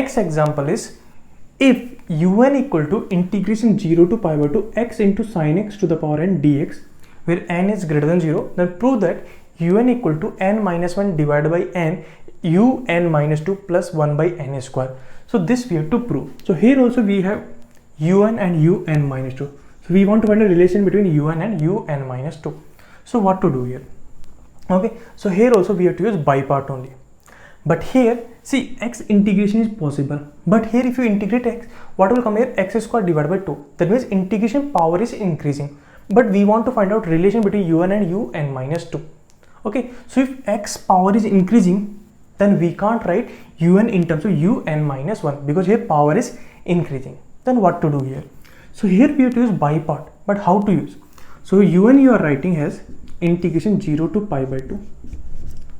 next example is, if un equal to integration 0 to pi by 2 x into sin x to the power n dx, where n is greater than 0, then prove that un equal to n minus 1 divided by n un minus 2 plus 1 by n square. So this we have to prove. So here also we have un and un minus 2. So we want to find a relation between un and un minus 2. So what to do here? Okay, so here also we have to use by part only. But here, see, x integration is possible. But here if you integrate x, what will come here? X square divided by 2. That means integration power is increasing. But we want to find out relation between un and un minus 2. Okay, so if x power is increasing, then we can't write un in terms of un minus 1 because here power is increasing. Then what to do here? So here we have to use by part. But how to use? So un you are writing as integration 0 to pi by 2.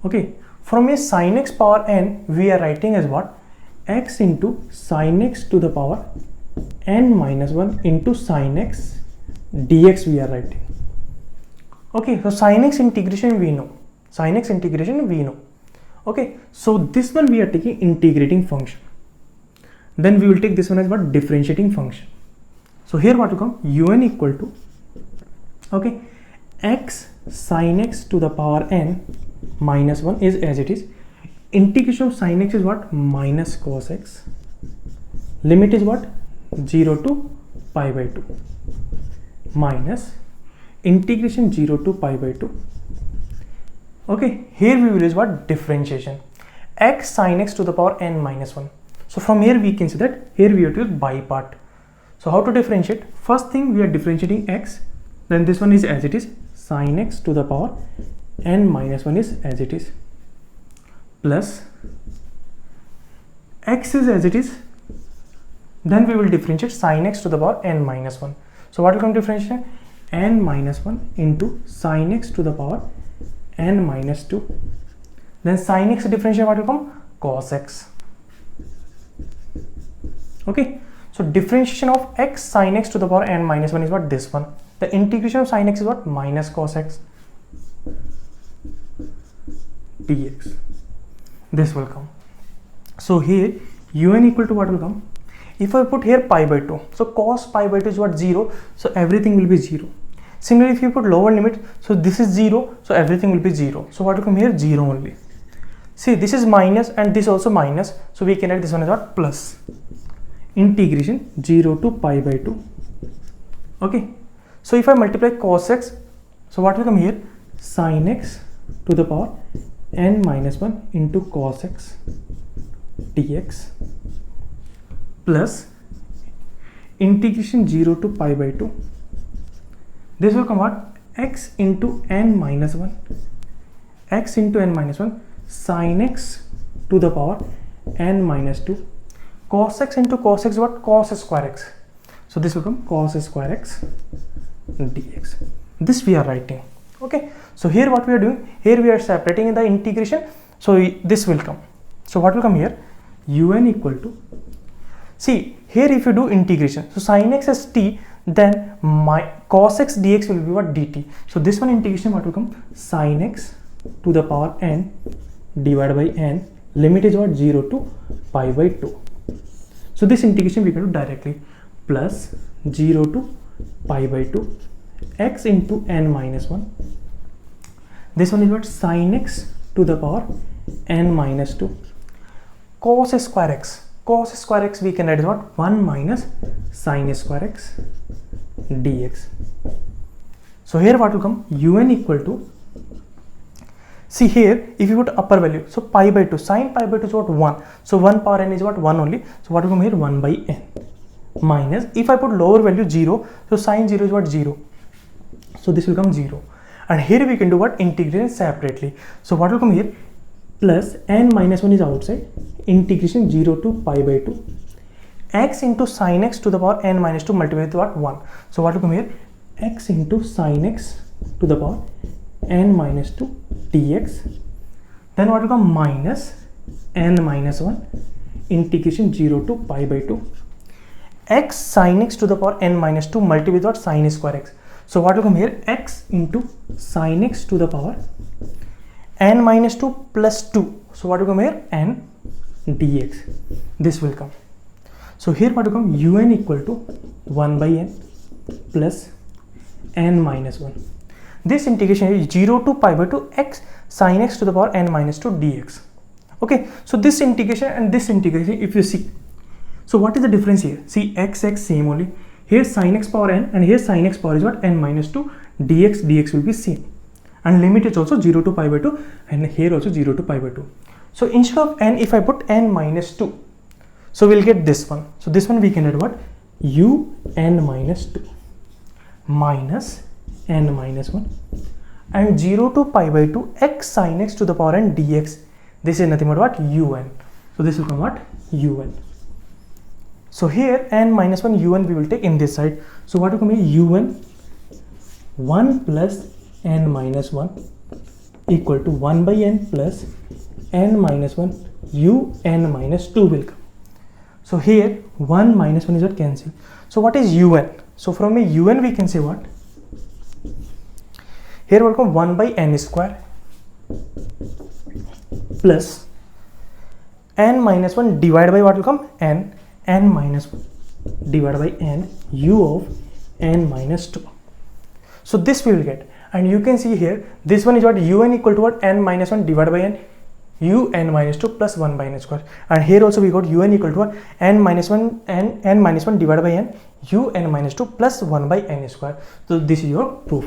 Okay, from a sin x power n, we are writing as what? X into sin x to the power n minus 1 into sin x dx we are writing. Okay, so sin x integration we know. Sin x integration we know. Okay, so this one we are taking integrating function. Then we will take this one as what? Differentiating function. So here what will come? Un equal to, okay, x sin x to the power n minus 1 is as it is. Integration of sin x is what? Minus cos x. Limit is what? 0 to pi by 2 minus integration 0 to pi by 2. Okay, here we will use what? Differentiation. X sin x to the power n minus 1. So from here we can see that here we have to use by part. So how to differentiate? First thing we are differentiating x, then this one is as it is, sin x to the power n minus 1 is as it is, plus x is as it is, then we will differentiate sin x to the power n minus 1. So what will come differentiation? N minus 1 into sin x to the power n minus 2. Then sin x differentiation what will come? Cos x. Okay, so differentiation of x sin x to the power n minus 1 is what? This one. The integration of sin x is what? Minus cos x dx. This will come. So here un equal to what will come? If I put here pi by 2, so cos pi by 2 is what? 0. So everything will be 0. Similarly, if you put lower limit, so this is 0, so everything will be 0. So what will come here? 0 only. See, this is minus and this also minus. So we can write this one as what? Plus. Integration 0 to pi by 2. Okay. So if I multiply cos x, so what will come here? Sin x to the power n minus 1 into cos x dx plus integration 0 to pi by 2. This will come what? X into n minus 1. X into n minus 1 sin x to the power n minus 2. Cos x into cos x what? Cos square x. So this will come cos square x dx. This we are writing. Okay. So here what we are doing? Here we are separating in the integration. So this will come. So what will come here? Un equal to, see here if you do integration, so sin x as t, then my cos x dx will be what? Dt. So this one integration what will come? Sin x to the power n divided by n, limit is what? 0 to pi by 2. So this integration we can do directly, plus 0 to pi by 2 x into n minus 1. This one is what? Sin x to the power n minus 2. Cos square x. Cos square x we can write as what? 1 minus sin square x dx. So here what will come? Un equal to, see here if you put upper value, so pi by 2, sin pi by 2 is what? 1. So 1 power n is what? 1 only. So what will come here? 1 by n minus, if I put lower value 0, so sin 0 is what? 0. So this will come 0. And here we can do what? Integration separately. So what will come here? Plus n minus 1 is outside, integration 0 to pi by 2 x into sin x to the power n minus 2 multiplied with what? 1. So what will come here? X into sin x to the power n minus 2 dx. Then what will come? Minus n minus 1 integration 0 to pi by 2 x sin x to the power n minus 2 multiplied with what? Sin square x. So what will come here? X into sin x to the power n minus 2 plus 2. So what will come here? N dx. This will come. So here what will come? Un equal to 1 by n plus n minus 1. This integration is 0 to pi by 2 x sin x to the power n minus 2 dx. Okay, so this integration and this integration, if you see, so what is the difference here? See, x same only. Here sin x power n and here sin x power is what? N minus 2 dx will be same. And limit is also 0 to pi by 2 and here also 0 to pi by 2. So instead of n, if I put n minus 2, so we'll get this one. So this one we can write what? U n minus 2 minus n minus 1 and 0 to pi by 2 x sin x to the power n dx. This is nothing but what? Un. So this will come what? Un. So here n minus 1 un we will take in this side. So what will come here? Un 1 plus n minus 1 equal to 1 by n plus n minus 1 un minus 2 will come. So here 1 minus 1 is what? Cancel. So what is un? So from a un we can say what? Here will come 1 by n square plus n minus 1 divided by what will come? N minus 1 divided by n u of n minus 2. So this we will get, and you can see here this one is what? Un equal to what? N minus 1 divided by n u n minus 2 plus 1 by n square, and here also we got un equal to what? N minus 1 n minus 1 divided by n u n minus 2 plus 1 by n square. So this is your proof.